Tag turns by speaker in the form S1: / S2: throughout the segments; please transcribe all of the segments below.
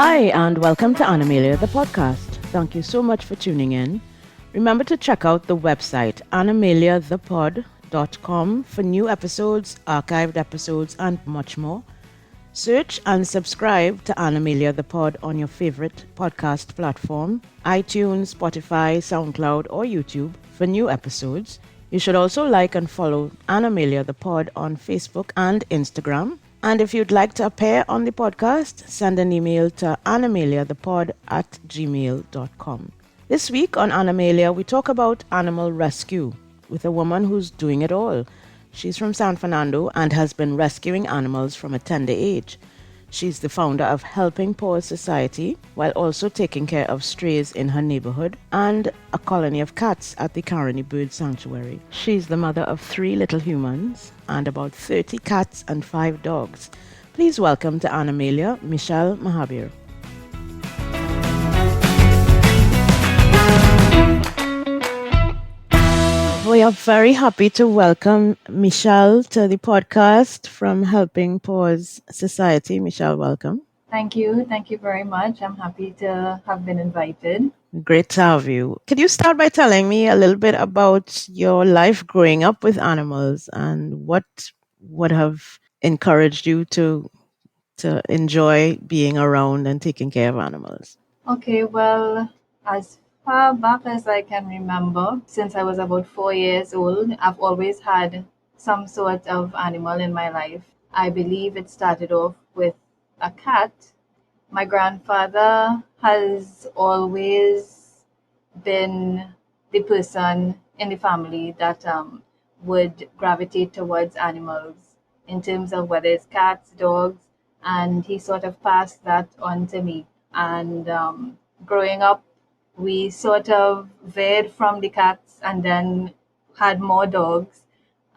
S1: Hi, and welcome to Animalia the Podcast. Thank you so much for tuning in. Remember to check out the website animaliathepod.com for new episodes, archived episodes, and much more. Search and subscribe to Animalia the Pod on your favorite podcast platform, iTunes, Spotify, SoundCloud, or YouTube for new episodes. You should also like and follow Animalia the Pod on Facebook and Instagram. And if you'd like to appear on the podcast, send an email to animaliathepod@gmail.com. This week on Animalia, we talk about animal rescue with a woman who's doing it all. She's from San Fernando and has been rescuing animals from a tender age. She's the founder of Helping Paws Society, while also taking care of strays in her neighborhood and a colony of cats at the Caroni Bird Sanctuary. She's the mother of 3 little humans and about 30 cats and 5 dogs. Please welcome to Animalia, Michelle Mahabir. We are very happy to welcome Michelle to the podcast from Helping Paws Society. Michelle, welcome.
S2: Thank you. Thank you very much. I'm happy to have been invited.
S1: Great to have you. Could you start by telling me a little bit about your life growing up with animals and what would have encouraged you to enjoy being around and taking care of animals?
S2: Okay, well, as far back as I can remember, since I was about 4 years old, I've always had some sort of animal in my life. I believe it started off with a cat. My grandfather has always been the person in the family that would gravitate towards animals in terms of whether it's cats, dogs, and he sort of passed that on to me. And growing up, we sort of veered from the cats and then had more dogs.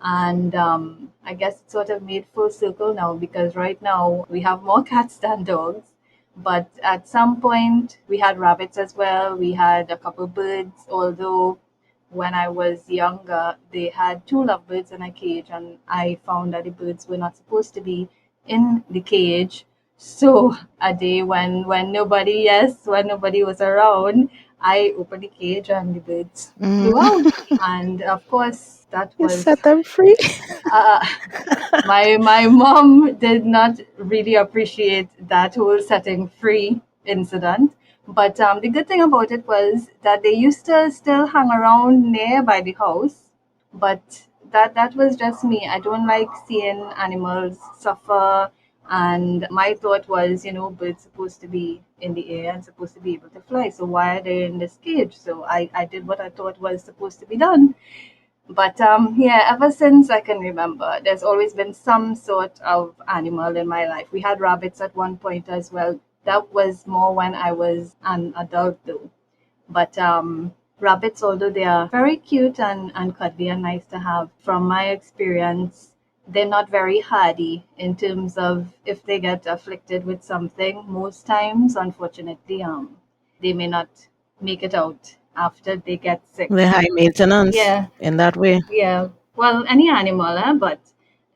S2: And I guess it sort of made full circle now because right now we have more cats than dogs. But at some point we had rabbits as well. We had a couple birds, although when I was younger, they had 2 lovebirds in a cage, and I found that the birds were not supposed to be in the cage. So a day when nobody was around, I opened the cage and the birds flew out. And of course, that
S1: You
S2: was
S1: set them free?
S2: my mom did not really appreciate that whole setting free incident. But the good thing about it was that they used to still hang around near by the house. But that was just me. I don't like seeing animals suffer. And my thought was, birds supposed to be in the air and supposed to be able to fly. So why are they in this cage? So I did what I thought was supposed to be done. But ever since I can remember, there's always been some sort of animal in my life. We had rabbits at one point as well. That was more when I was an adult though. But rabbits, although they are very cute and cuddly and nice to have, from my experience, they're not very hardy in terms of if they get afflicted with something. Most times, unfortunately, they may not make it out after they get sick.
S1: They're high maintenance in that way.
S2: Yeah. Well, any animal, but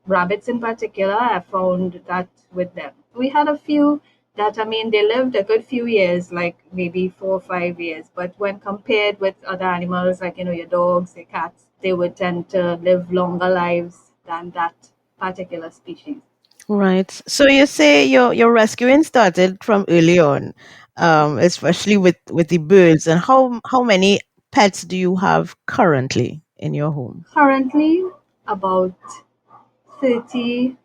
S2: rabbits in particular, I found that with them. We had a few that, they lived a good few years, like maybe 4 or 5 years. But when compared with other animals, like, your dogs, your cats, they would tend to live longer lives than that particular species.
S1: Right. So you say your rescuing started from early on, especially with the birds. And how many pets do you have currently in your home?
S2: Currently, about 30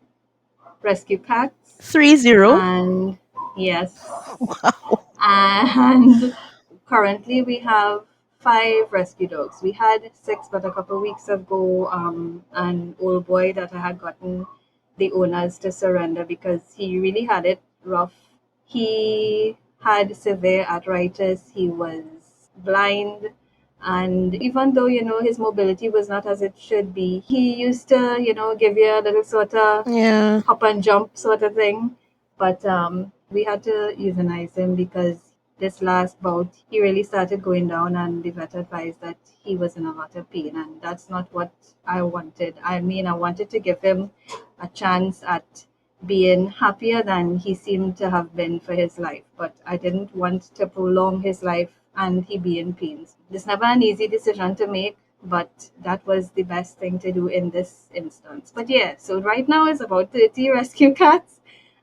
S2: rescue cats.
S1: 30?
S2: And yes.
S1: Wow.
S2: And currently we have 5 rescue dogs. We had 6, but a couple of weeks ago, an old boy that I had gotten the owners to surrender because he really had it rough. He had severe arthritis. He was blind. And even though, his mobility was not as it should be, he used to, give you a little sort of hop and jump sort of thing. But we had to euthanize him because this last bout, he really started going down, and the vet advised that he was in a lot of pain, and that's not what I wanted. I wanted to give him a chance at being happier than he seemed to have been for his life. But I didn't want to prolong his life and he be in pain. It's never an easy decision to make, but that was the best thing to do in this instance. But yeah, so right now it's about 30 rescue cats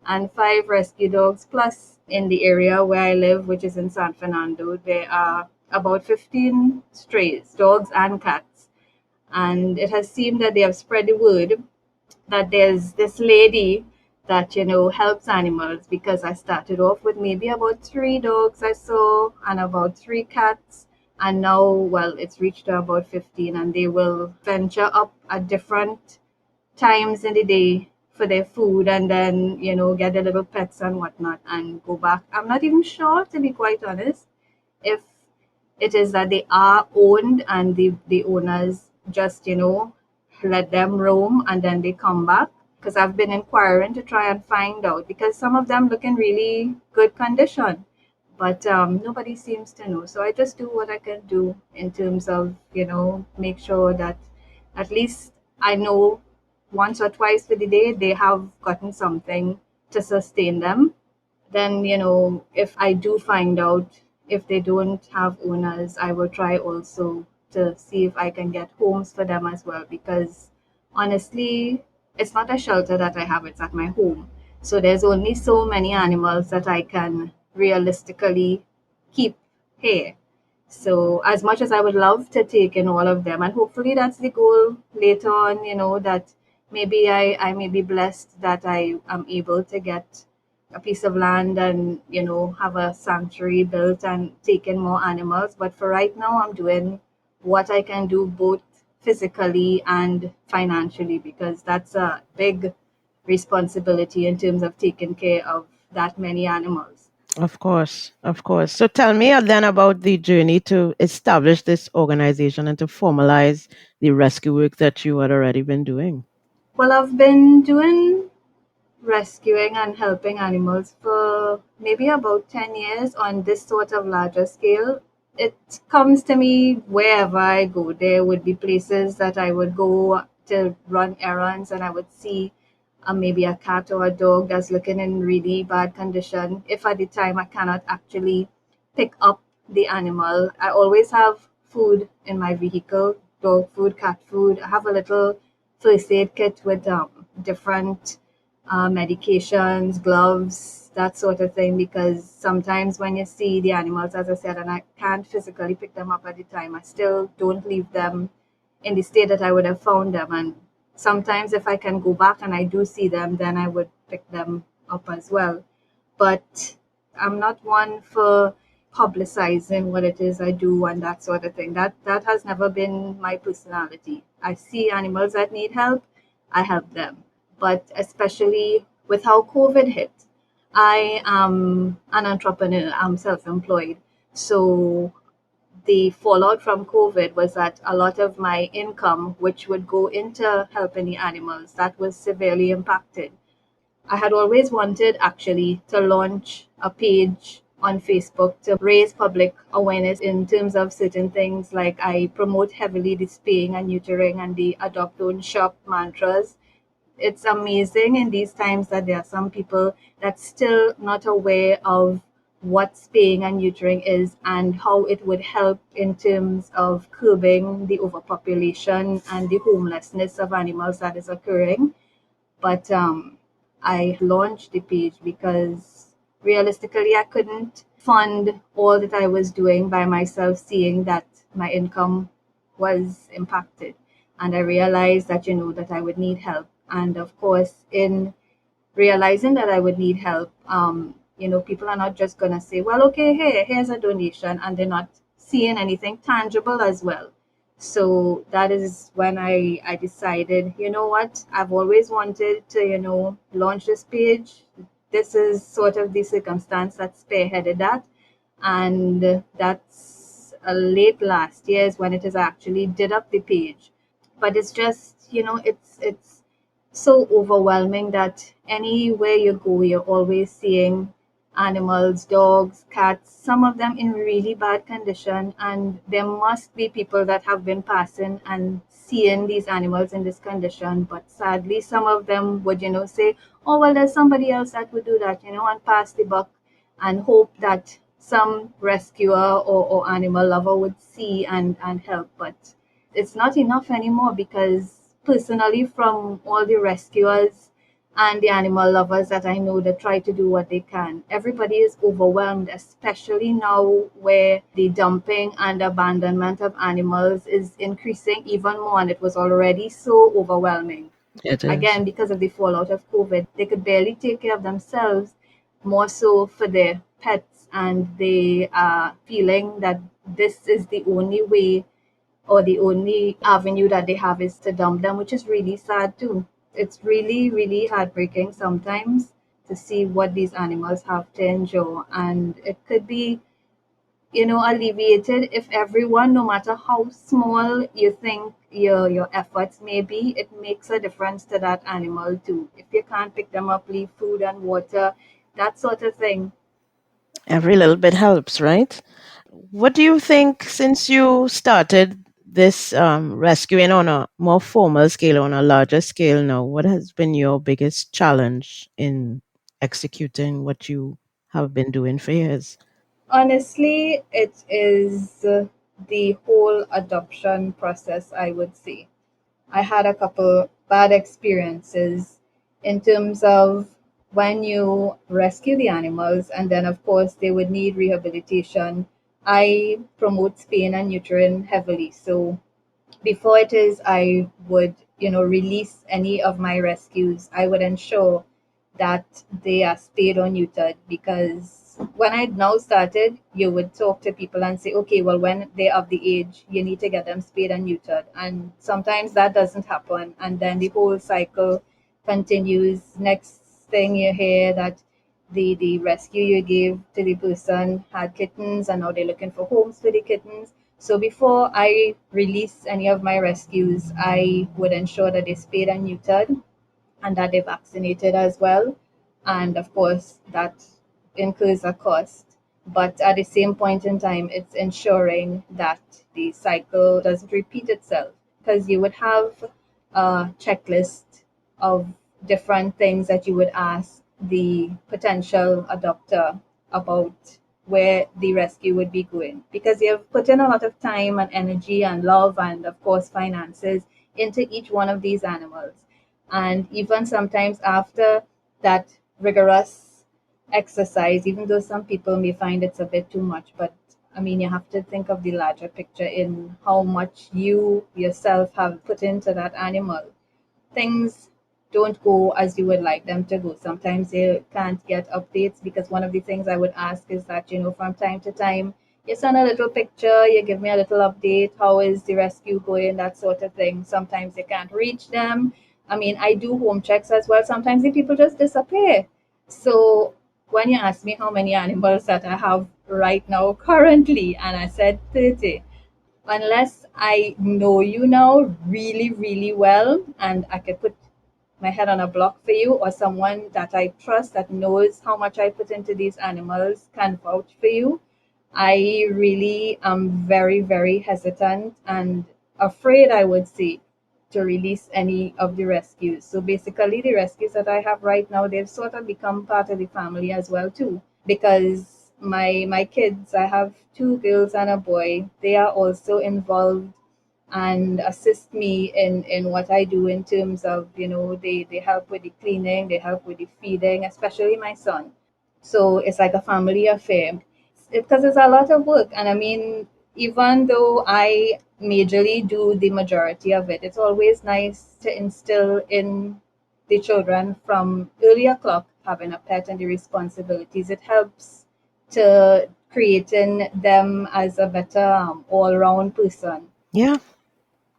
S2: and 5 rescue dogs. Plus, in the area where I live, which is in San Fernando, there are about 15 strays, dogs and cats. And it has seemed that they have spread the word that there's this lady that helps animals, because I started off with maybe about 3 dogs I saw and about 3 cats, and now, well, it's reached to about 15, and they will venture up at different times in the day for their food, and then get their little pets and whatnot and go back. I'm not even sure, to be quite honest, if it is that they are owned and the owners just let them roam and then they come back, because I've been inquiring to try and find out, because some of them look in really good condition, but nobody seems to know. So I just do what I can do in terms of make sure that at least I know once or twice for the day they have gotten something to sustain them. Then if I do find out if they don't have owners, I will try also to see if I can get homes for them as well, because honestly, it's not a shelter that I have, it's at my home. So there's only so many animals that I can realistically keep here. So as much as I would love to take in all of them, and hopefully that's the goal later on, that maybe I may be blessed that I am able to get a piece of land and have a sanctuary built and take in more animals. But for right now, I'm doing what I can do, both physically and financially, because that's a big responsibility in terms of taking care of that many animals.
S1: Of course, of course. So tell me then about the journey to establish this organization and to formalize the rescue work that you had already been doing.
S2: Well, I've been doing rescuing and helping animals for maybe about 10 years on this sort of larger scale. It comes to me wherever I go. There would be places that I would go to run errands, and I would see maybe a cat or a dog that's looking in really bad condition. If at the time I cannot actually pick up the animal, I always have food in my vehicle, dog food, cat food. I have a little first aid kit with different medications, gloves, that sort of thing, because sometimes when you see the animals, as I said, and I can't physically pick them up at the time, I still don't leave them in the state that I would have found them. And sometimes if I can go back and I do see them, then I would pick them up as well. But I'm not one for publicizing what it is I do and that sort of thing. That has never been my personality. I see animals that need help, I help them. But especially with how COVID hit, I am an entrepreneur, I'm self-employed. So the fallout from COVID was that a lot of my income, which would go into helping the animals, that was severely impacted. I had always wanted actually to launch a page on Facebook to raise public awareness in terms of certain things. Like, I promote heavily the spaying and neutering and the adopt, don't shop mantras. It's amazing in these times that there are some people that's still not aware of what spaying and neutering is and how it would help in terms of curbing the overpopulation and the homelessness of animals that is occurring. But I launched the page because realistically, I couldn't fund all that I was doing by myself, seeing that my income was impacted. And I realized that, that I would need help. And of course, in realizing that I would need help, people are not just going to say, well, okay, here's a donation, and they're not seeing anything tangible as well. So that is when I decided, you know what, I've always wanted to, launch this page. This is sort of the circumstance that spearheaded that. And that's late last year is when it is actually did up the page. But it's just, it's so overwhelming that anywhere you go, you're always seeing animals, dogs, cats, some of them in really bad condition. And there must be people that have been passing and seeing these animals in this condition. But sadly, some of them would, say, oh, well, there's somebody else that would do that, and pass the buck and hope that some rescuer or animal lover would see and help. But it's not enough anymore because, personally, from all the rescuers and the animal lovers that I know that try to do what they can, everybody is overwhelmed, especially now where the dumping and abandonment of animals is increasing even more, and it was already so overwhelming.
S1: It is.
S2: Again, because of the fallout of COVID, they could barely take care of themselves, more so for their pets, and they are feeling that this is the only way or the only avenue that they have is to dump them, which is really sad too. It's really, really heartbreaking sometimes to see what these animals have to endure. And it could be, alleviated if everyone, no matter how small you think your efforts may be, it makes a difference to that animal too. If you can't pick them up, leave food and water, that sort of thing.
S1: Every little bit helps, right? What do you think since you started this rescuing on a more formal scale, on a larger scale now? What has been your biggest challenge in executing what you have been doing for years?
S2: Honestly, it is the whole adoption process, I would say. I had a couple bad experiences in terms of when you rescue the animals, and then, of course, they would need rehabilitation. I promote spaying and neutering heavily. So before it is I would, release any of my rescues, I would ensure that they are spayed or neutered, because when I now started, you would talk to people and say, okay, well, when they're of the age, you need to get them spayed and neutered. And sometimes that doesn't happen. And then the whole cycle continues. Next thing you hear that the rescue you gave to the person had kittens and now they're looking for homes for the kittens. So before I release any of my rescues, I would ensure that they're spayed and neutered and that they're vaccinated as well. And of course, that incurs a cost. But at the same point in time, it's ensuring that the cycle doesn't repeat itself, because you would have a checklist of different things that you would ask the potential adopter about where the rescue would be going, because you've put in a lot of time and energy and love and, of course, finances into each one of these animals. And even sometimes after that rigorous exercise, even though some people may find it's a bit too much, but I mean, you have to think of the larger picture in how much you yourself have put into that animal. Things don't go as you would like them to go. Sometimes you can't get updates, because one of the things I would ask is that, from time to time, you send a little picture, you give me a little update, how is the rescue going, that sort of thing. Sometimes you can't reach them. I mean, I do home checks as well. Sometimes the people just disappear. So when you ask me how many animals that I have right now currently, and I said 30, unless I know you now really, really well, and I could put my head on a block for you, or someone that I trust that knows how much I put into these animals can vouch for you, I really am very, very hesitant and afraid, I would say, to release any of the rescues. So basically, the rescues that I have right now, they've sort of become part of the family as well too, because my kids, I have two girls and a boy, they are also involved and assist me in what I do in terms of, they help with the cleaning, they help with the feeding, especially my son. So it's like a family affair, because it's a lot of work. And I mean, even though I majorly do the majority of it, it's always nice to instill in the children from early o'clock having a pet and the responsibilities. It helps to creating them as a better all-round person.
S1: Yeah,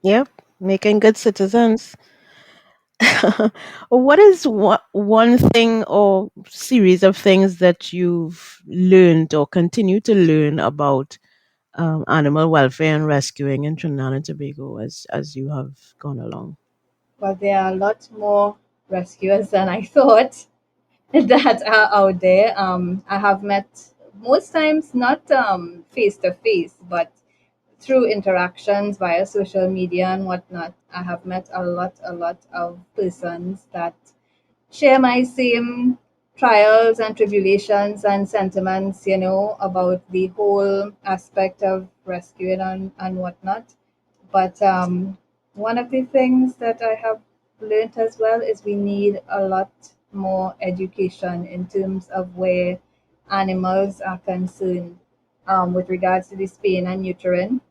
S1: yep, making good citizens. What is one thing or series of things that you've learned or continue to learn about animal welfare and rescuing in Trinidad and Tobago as you have gone along?
S2: But there are a lot more rescuers than I thought that are out there. I have met, most times not face to face, but through interactions via social media and whatnot. I have met a lot of persons that share my same trials and tribulations and sentiments, about the whole aspect of rescuing and whatnot. But one of the things that I have learned as well is we need a lot more education in terms of where animals are concerned, with regards to the spaying and neutering.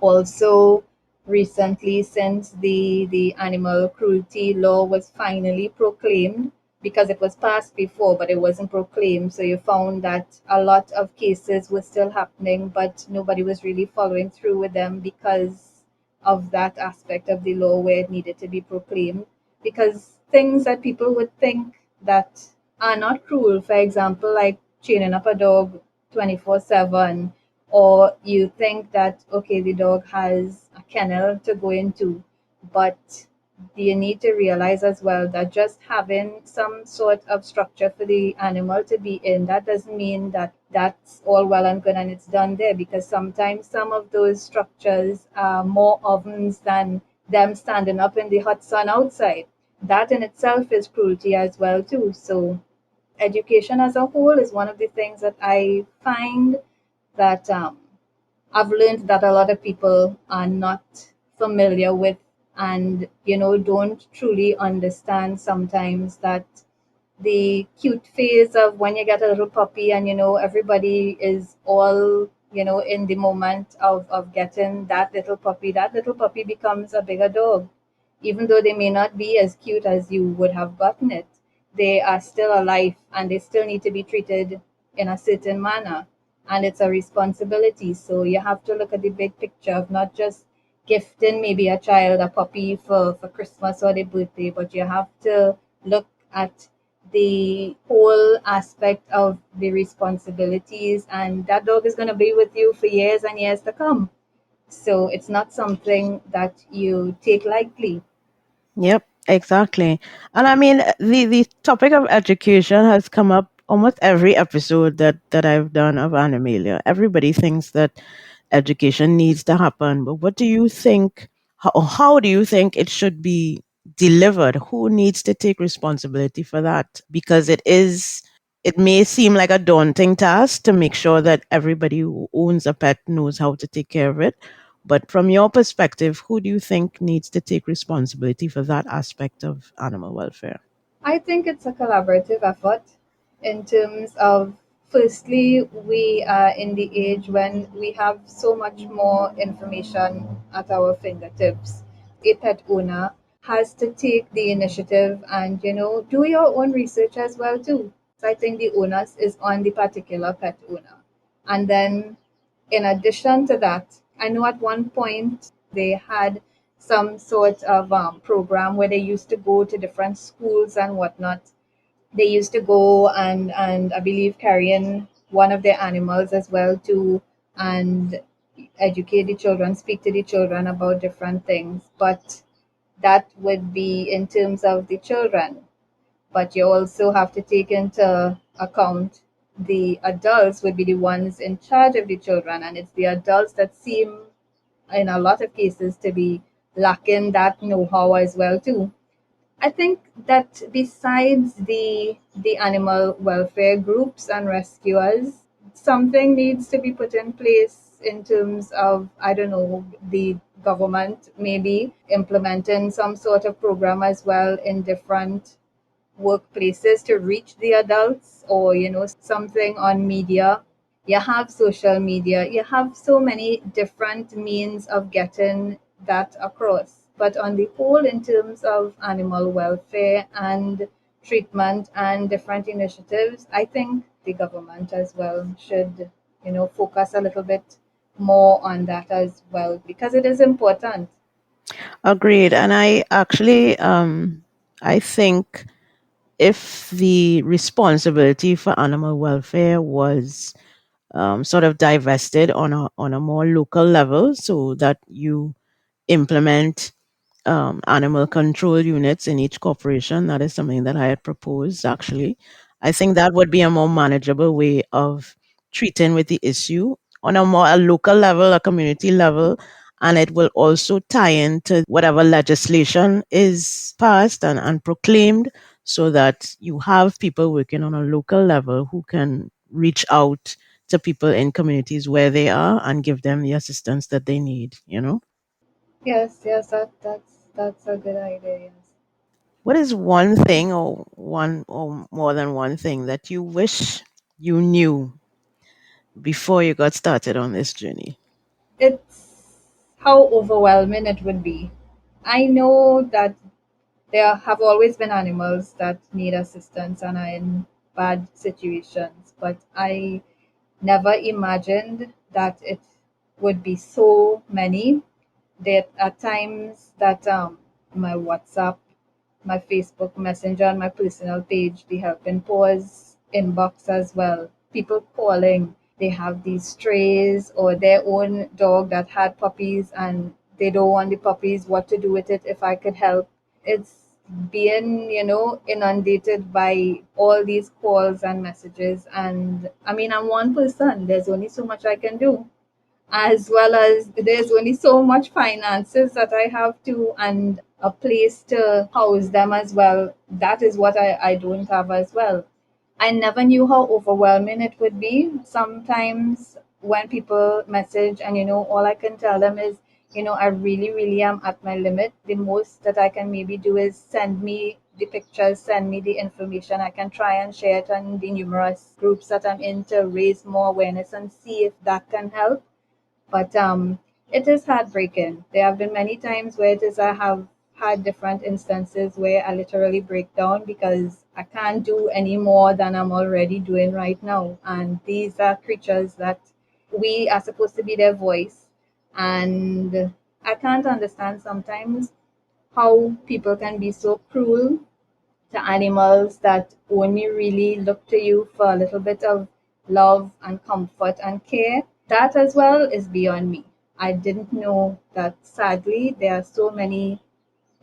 S2: Also, recently, since the animal cruelty law was finally proclaimed, because it was passed before but it wasn't proclaimed, so you found that a lot of cases were still happening, but nobody was really following through with them because of that aspect of the law where it needed to be proclaimed. Because things that people would think that are not cruel, for example, like chaining up a dog 24/7, or you think that okay, the dog has a kennel to go into, but you need to realize as well that just having some sort of structure for the animal to be in, that doesn't mean that that's all well and good and it's done there, because sometimes some of those structures are more ovens than them standing up in the hot sun outside. That in itself is cruelty as well too. So education as a whole is one of the things that I find that I've learned that a lot of people are not familiar with, and don't truly understand sometimes that the cute phase of when you get a little puppy, and everybody is all in the moment of getting that little puppy becomes a bigger dog. Even though they may not be as cute as you would have gotten it, they are still alive and they still need to be treated in a certain manner. And it's a responsibility. So you have to look at the big picture of not just gifting maybe a child a puppy for Christmas or their birthday, but you have to look at the whole aspect of the responsibilities, and that dog is going to be with you for years and years to come. So it's not something that you take lightly.
S1: Yep, exactly. And I mean, the topic of education has come up almost every episode that I've done of Animalia. Everybody thinks that education needs to happen, but what do you think? How do you think it should be delivered? Who needs to take responsibility for that? Because it may seem like a daunting task to make sure that everybody who owns a pet knows how to take care of it. But from your perspective, who do you think needs to take responsibility for that aspect of animal welfare?
S2: I think it's a collaborative effort in terms of, firstly, we are in the age when we have so much more information at our fingertips. A pet owner has to take the initiative and, do your own research as well too. So I think the onus is on the particular pet owner. And then in addition to that, I know at one point they had some sort of program where they used to go to different schools and whatnot. They used to go and I believe carrying one of their animals as well too, and educate the children, speak to the children about different things. But that would be in terms of the children, but you also have to take into account the adults would be the ones in charge of the children, and it's the adults that seem in a lot of cases to be lacking that know-how as well too. I think that besides the animal welfare groups and rescuers, something needs to be put in place in terms of, I don't know, the government maybe implementing some sort of program as well in different workplaces to reach the adults, or something on media. You have social media, you have so many different means of getting that across, but on the whole, in terms of animal welfare and treatment and different initiatives, I think the government as well should focus a little bit more on that as well, because it is important.
S1: Agreed. And I actually, I think if the responsibility for animal welfare was sort of divested on a more local level, so that you implement animal control units in each corporation. That is something that I had proposed, actually. I think that would be a more manageable way of treating with the issue on a local level, a community level. And it will also tie into whatever legislation is passed and proclaimed, so that you have people working on a local level who can reach out to people in communities where they are and give them the assistance that they need, you know?
S2: Yes, yes, that's a good idea. Yes.
S1: What is one thing or one or more than one thing that you wish you knew before you got started on this journey?
S2: It's how overwhelming it would be. I know that there have always been animals that need assistance and are in bad situations, but I never imagined that it would be so many. There are times that my WhatsApp, my Facebook Messenger, and my personal page, the Helping Paws inbox as well. People calling, they have these strays or their own dog that had puppies and they don't want the puppies, what to do with it if I could help. It's being, inundated by all these calls and messages. And I mean, I'm one person, there's only so much I can do, as well as there's only so much finances that I have to, and a place to house them as well. That is what I don't have as well. I never knew how overwhelming it would be. Sometimes when people message and all I can tell them is, I really, really am at my limit. The most that I can maybe do is send me the pictures, send me the information. I can try and share it on the numerous groups that I'm in to raise more awareness and see if that can help. But it is heartbreaking. There have been many times where it is I have had different instances where I literally break down because I can't do any more than I'm already doing right now. And these are creatures that we are supposed to be their voice. And I can't understand sometimes how people can be so cruel to animals that only really look to you for a little bit of love and comfort and care. That as well is beyond me. I didn't know that sadly there are so many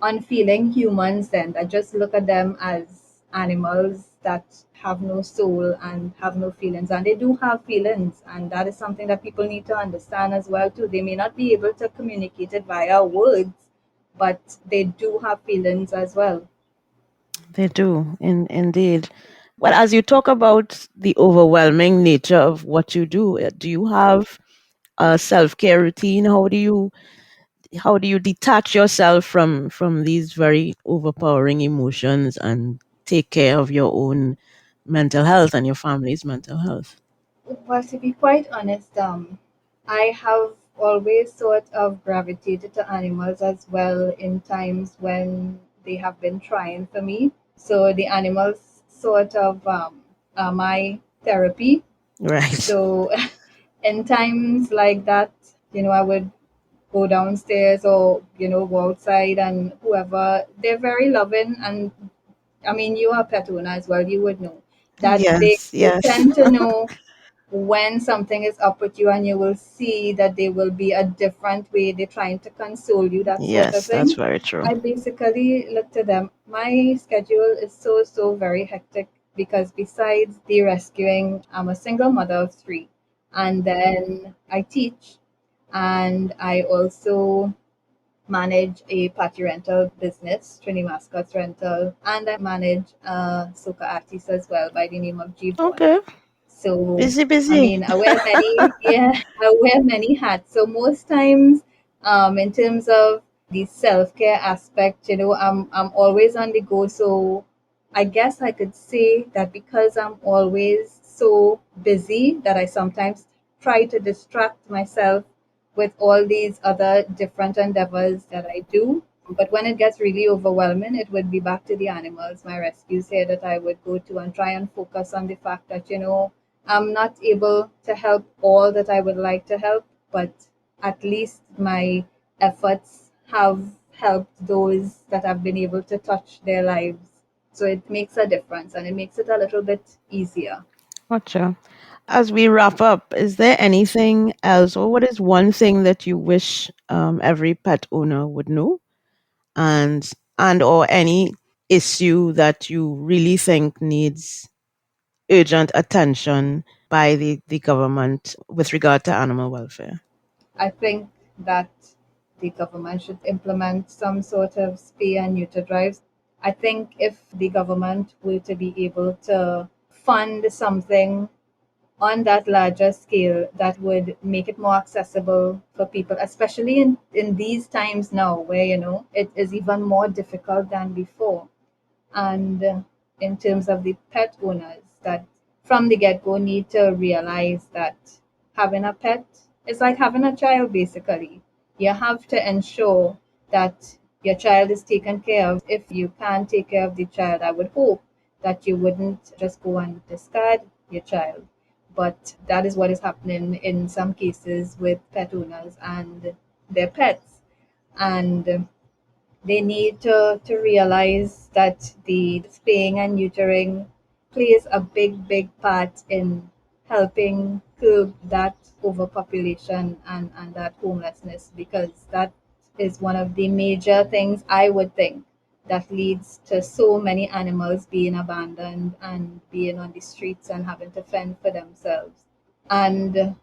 S2: unfeeling humans then that just look at them as animals that have no soul and have no feelings. And they do have feelings, and that is something that people need to understand as well too. They may not be able to communicate it via words, but they do have feelings as well.
S1: They do, indeed. Well, as you talk about the overwhelming nature of what you do you have a self-care routine? How do you detach yourself from these very overpowering emotions and take care of your own mental health and your family's mental health?
S2: Well, to be quite honest, I have always sort of gravitated to animals as well in times when they have been trying for me. So the animals sort of are my therapy.
S1: Right.
S2: So in times like that, I would go downstairs or, go outside, and whoever, they're very loving. And I mean, you are a pet owner as well, you would know that
S1: Yes,
S2: they
S1: yes.
S2: tend to know when something is up with you, and you will see that they will be a different way. They're trying to console you, that sort of
S1: Yes, that's
S2: thing.
S1: very true.
S2: I basically look to them. My schedule is so, so very hectic because besides the rescuing, I'm a single mother of three. And then I teach, and I also manage a party rental business, Trini Mascots Rental, and I manage a soca artist as well by the name of G Boy.
S1: Okay.
S2: So,
S1: Busy,
S2: I
S1: busy.
S2: mean, I wear many, yeah, I wear many hats. So most times, in terms of the self-care aspect, I'm always on the go. So I guess I could say that because I'm always so busy that I sometimes try to distract myself with all these other different endeavors that I do. But when it gets really overwhelming, it would be back to the animals, my rescues here, that I would go to and try and focus on the fact that, I'm not able to help all that I would like to help, but at least my efforts have helped those that I've been able to touch their lives. So it makes a difference and it makes it a little bit easier.
S1: Gotcha. As we wrap up, is there anything else, or what is one thing that you wish every pet owner would know, and or any issue that you really think needs urgent attention by the government with regard to animal welfare?
S2: I think that the government should implement some sort of spay and neuter drives. I think if the government were to be able to fund something on that larger scale, that would make it more accessible for people, especially in these times now where, it is even more difficult than before. And in terms of the pet owners, that from the get-go need to realize that having a pet is like having a child. Basically, you have to ensure that your child is taken care of. If you can't take care of the child, I would hope that you wouldn't just go and discard your child. But that is what is happening in some cases with pet owners and their pets. And they need to realize that the spaying and neutering plays a big part in helping curb that overpopulation and that homelessness, because that is one of the major things I would think that leads to so many animals being abandoned and being on the streets and having to fend for themselves. And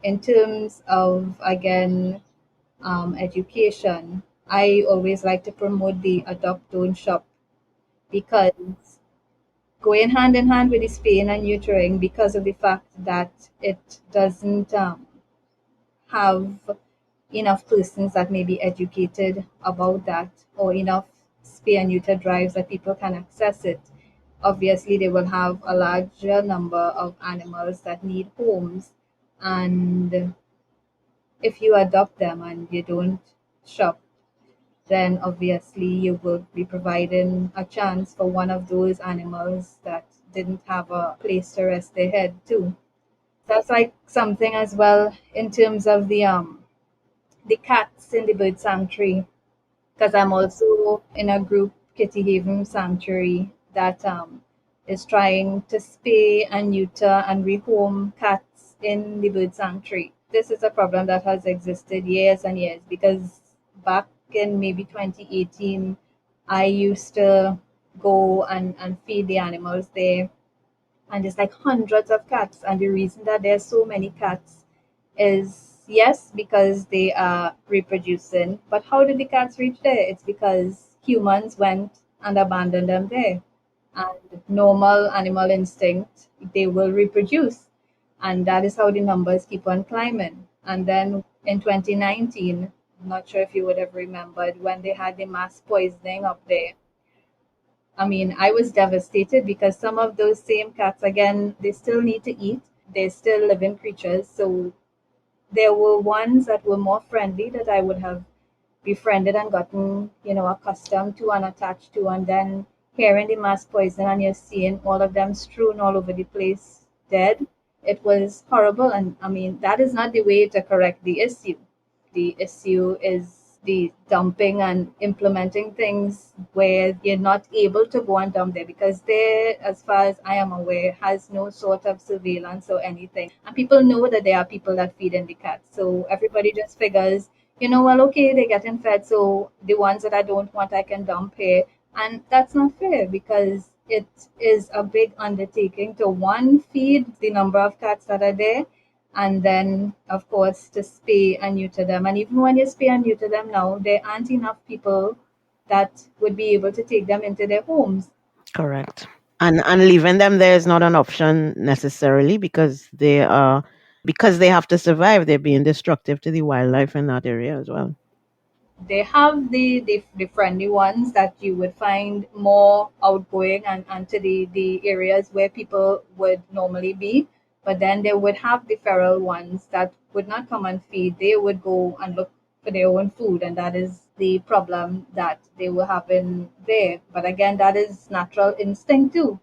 S2: in terms of, again, education, I always like to promote the adopt don't shop, because going hand in hand with the spaying and neutering, because of the fact that it doesn't have enough persons that may be educated about that, or enough spay and neuter drives that people can access it. Obviously, they will have a larger number of animals that need homes, and if you adopt them and you don't shop, then obviously you will be providing a chance for one of those animals that didn't have a place to rest their head too. That's like something as well in terms of the cats in the bird sanctuary, because I'm also in a group, Kitty Haven Sanctuary, that is trying to spay and neuter and rehome cats in the bird sanctuary. This is a problem that has existed years and years, because back in maybe 2018, I used to go and feed the animals there, and there's like hundreds of cats. And the reason that there's so many cats is, yes, because they are reproducing. But how did the cats reach there? It's because humans went and abandoned them there. And normal animal instinct, they will reproduce. And that is how the numbers keep on climbing. And then in 2019, I'm not sure if you would have remembered when they had the mass poisoning up there. I mean, I was devastated, because some of those same cats, again, they still need to eat. They're still living creatures. So there were ones that were more friendly that I would have befriended and gotten, accustomed to and attached to. And then hearing the mass poison and you're seeing all of them strewn all over the place dead, it was horrible. And I mean, that is not the way to correct the issue. The issue is the dumping and implementing things where you're not able to go and dump there, because there, as far as I am aware, has no sort of surveillance or anything. And people know that there are people that feed in the cats. So everybody just figures, well, okay, they're getting fed, so the ones that I don't want, I can dump here. And that's not fair, because it is a big undertaking to, one, feed the number of cats that are there, and then, of course, to spay and neuter them. And even when you spay and neuter them now, there aren't enough people that would be able to take them into their homes.
S1: Correct. And leaving them there is not an option necessarily, because they have to survive. They're being destructive to the wildlife in that area as well.
S2: They have the friendly ones that you would find more outgoing and to the areas where people would normally be. But then they would have the feral ones that would not come and feed. They would go and look for their own food. And that is the problem that they were having there. But again, that is natural instinct too.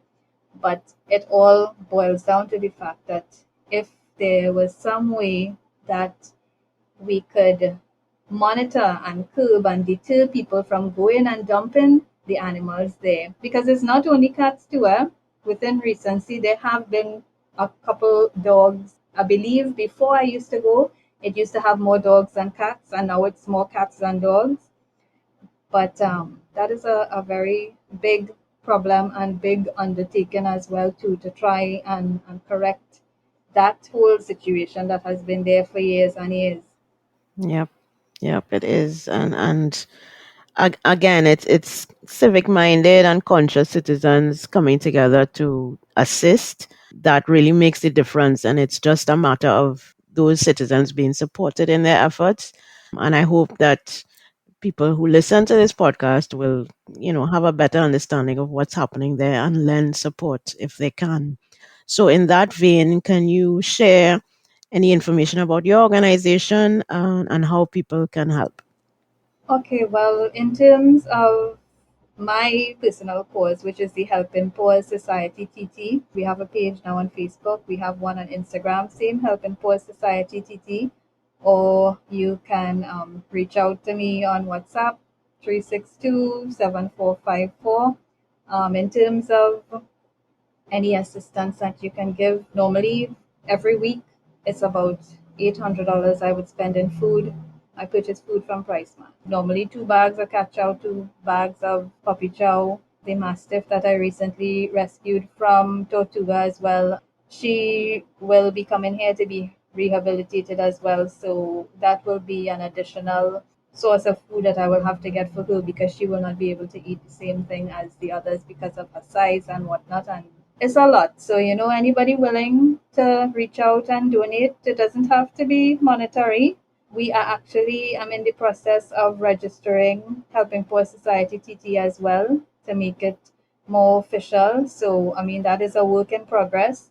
S2: But it all boils down to the fact that if there was some way that we could monitor and curb and deter people from going and dumping the animals there. Because it's not only cats too. Within recency, there have been a couple dogs. I believe before I used to go, it used to have more dogs than cats, and now it's more cats than dogs. But that is a very big problem and big undertaking as well too, to try and correct that whole situation that has been there for years and years.
S1: Yep. Yep, it is. And Again, it's civic minded and conscious citizens coming together to assist that really makes the difference. And it's just a matter of those citizens being supported in their efforts. And I hope that people who listen to this podcast will, have a better understanding of what's happening there and lend support if they can. So, in that vein, can you share any information about your organization and how people can help?
S2: Okay, well, in terms of my personal cause, which is the Helping Paws Society TT, we have a page now on Facebook. We have one on Instagram, same Helping Paws Society TT. Or you can reach out to me on WhatsApp, 362-7454. In terms of any assistance that you can give. Normally, every week, it's about $800 I would spend in food. I purchase food from PriceMart. Normally, 2 bags of cat chow, 2 bags of puppy chow. The mastiff that I recently rescued from Tortuga as well. She will be coming here to be rehabilitated as well. So that will be an additional source of food that I will have to get for her because she will not be able to eat the same thing as the others because of her size and whatnot. And it's a lot. So, anybody willing to reach out and donate, it doesn't have to be monetary. I'm in the process of registering Helping Poor Society TT as well to make it more official. So, that is a work in progress.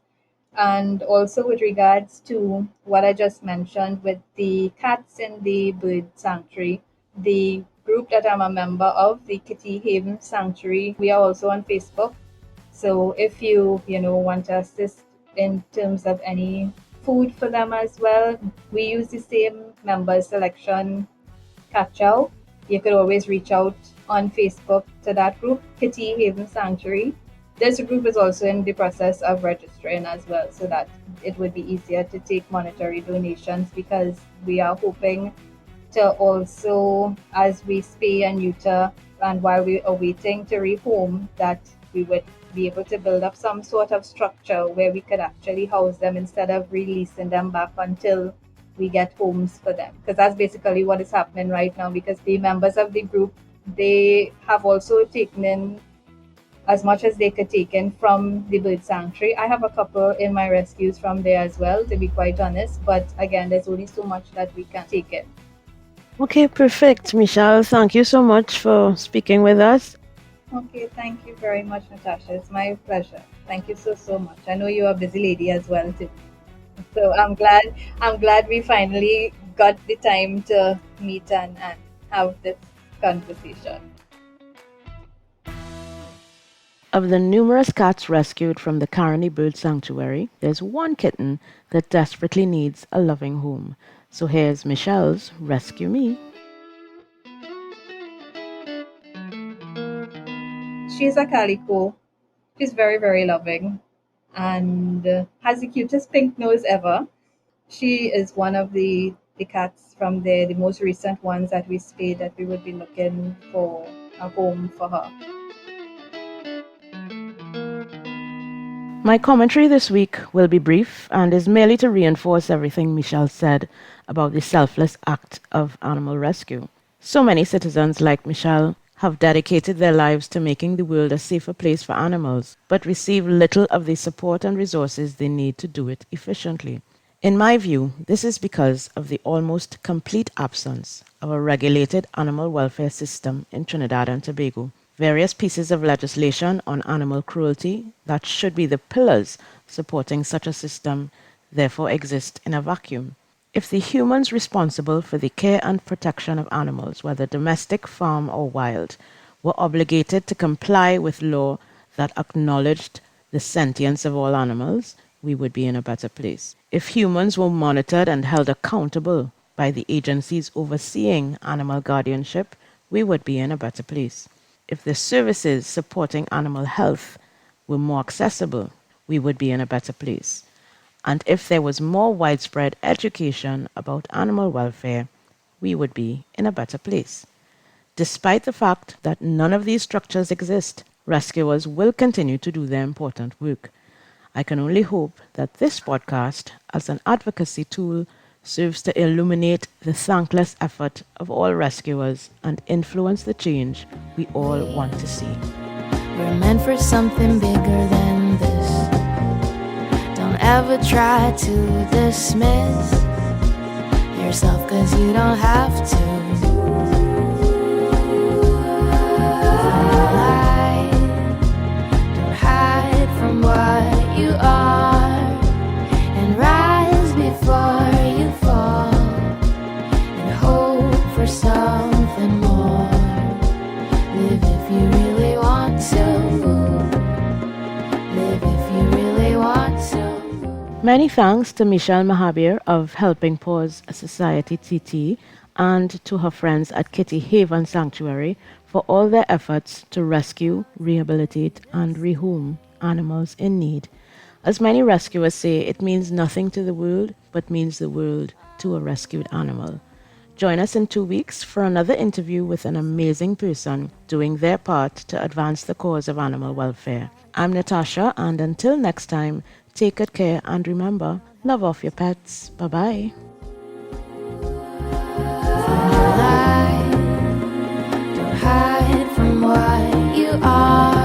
S2: And also with regards to what I just mentioned with the cats in the bird sanctuary, the group that I'm a member of, the Kitty Haven Sanctuary, we are also on Facebook. So if you want to assist in terms of any food for them as well, we use the same member selection catch-out. You could always reach out on Facebook to that group, Kitty Haven Sanctuary. This group is also in the process of registering as well, so that it would be easier to take monetary donations because we are hoping to also, as we spay and neuter, and while we are waiting to rehome, that we would be able to build up some sort of structure where we could actually house them instead of releasing them back until we get homes for them. Because that's basically what is happening right now, because the members of the group, they have also taken in as much as they could take in from the bird sanctuary. I have a couple in my rescues from there as well, to be quite honest. But again, there's only so much that we can take in.
S1: Okay, perfect. Michelle, thank you so much for speaking with us.
S2: Okay, thank you very much, Natasha. It's my pleasure. Thank you so much. I know you're a busy lady as well too. So I'm glad we finally got the time to meet and have this conversation.
S1: Of the numerous cats rescued from the Caroni Bird Sanctuary, there's one kitten that desperately needs a loving home. So here's Michelle's Rescue Me.
S2: She's a calico. She's very, very loving and has the cutest pink nose ever. She is one of the cats from the most recent ones that we spayed that we would be looking for a home for her.
S1: My commentary this week will be brief and is merely to reinforce everything Michelle said about the selfless act of animal rescue. So many citizens like Michelle have dedicated their lives to making the world a safer place for animals, but receive little of the support and resources they need to do it efficiently. In my view, this is because of the almost complete absence of a regulated animal welfare system in Trinidad and Tobago. Various pieces of legislation on animal cruelty that should be the pillars supporting such a system therefore exist in a vacuum. If the humans responsible for the care and protection of animals, whether domestic, farm, or wild, were obligated to comply with law that acknowledged the sentience of all animals, we would be in a better place. If humans were monitored and held accountable by the agencies overseeing animal guardianship, we would be in a better place. If the services supporting animal health were more accessible, we would be in a better place. And if there was more widespread education about animal welfare, we would be in a better place. Despite the fact that none of these structures exist, rescuers will continue to do their important work. I can only hope that this podcast, as an advocacy tool, serves to illuminate the thankless effort of all rescuers and influence the change we all want to see.
S3: We're meant for something bigger than this. Don't ever try to dismiss yourself, 'cause you don't have to. Don't hide from what you are, and rise before you fall, and hope for something more. Live if you really want to. Live if you really want to.
S1: Many thanks to Michelle Mahabir of Helping Paws Society TT and to her friends at Kitty Haven Sanctuary for all their efforts to rescue, rehabilitate, and rehome animals in need. As many rescuers say, it means nothing to the world, but means the world to a rescued animal. Join us in 2 weeks for another interview with an amazing person doing their part to advance the cause of animal welfare. I'm Natasha, and until next time, take good care and remember, love off your pets. Bye-bye.
S3: Don't hide from what you are.